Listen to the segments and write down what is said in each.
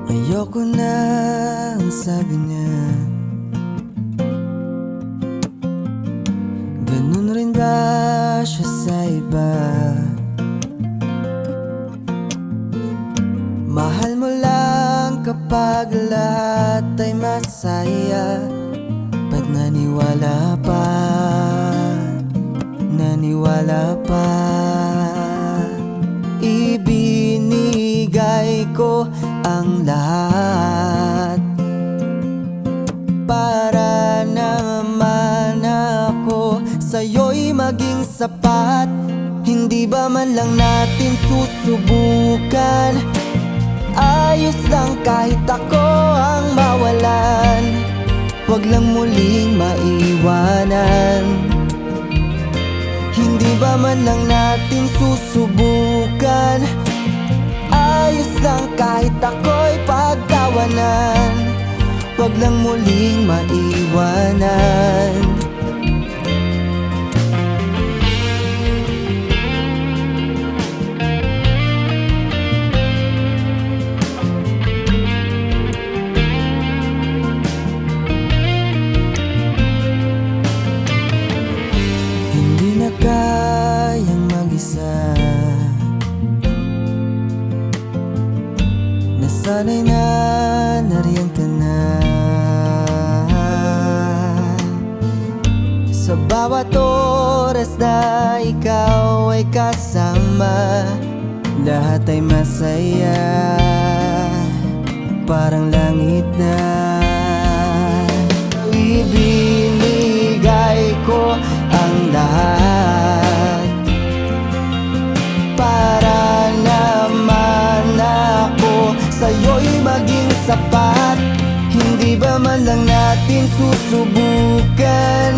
Ayoko na, ang sabi niya. Ganun rin ba siya sa iba? Mahal mo lang kapag lahat ay masaya. Ba't naniwala pa? Naniwala pa? Ibinigay ko ang lahat para naman ako sa'yo'y maging sapat. Hindi ba man lang natin susubukan? Ayos lang kahit ako ang mawalan. Huwag lang muling maiwanan. Hindi ba man lang natin susubukan? Ayos lang kahit ako'y pagtawanan. Huwag lang muling maiwanan. Hindi na kayang mag-isa. Nasanay na, nariyan ka na. Sa bawat oras na ikaw ay kasama, lahat ay masaya, parang langit na. Ibinigay ko ang lahat para naman ako sa'yo'y maging sapat. Hindi ba man lang natin susubukan?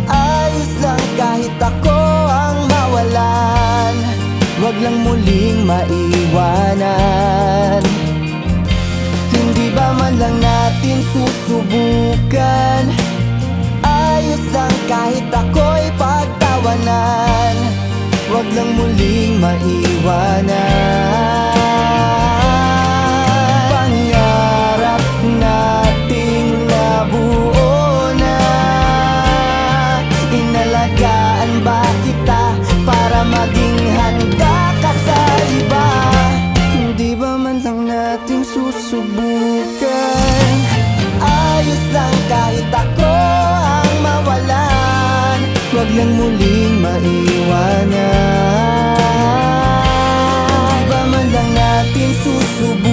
Ayos lang kahit ako ang mawalan. Huwag lang muling maiwanan. Hindi ba man lang natin susubukan? Ayos lang kahit ako'y pagtawanan. Huwag lang muling maiwanan. Pangarap nating nabuo na. Inalagaan ba kita para maging handa ka sa iba? Hindi ba man lang natin susubukan? Ayos lang kahit ako ang mawalan. Huwag lang muling maiwanan. Hindi ba man lang natin susubukan?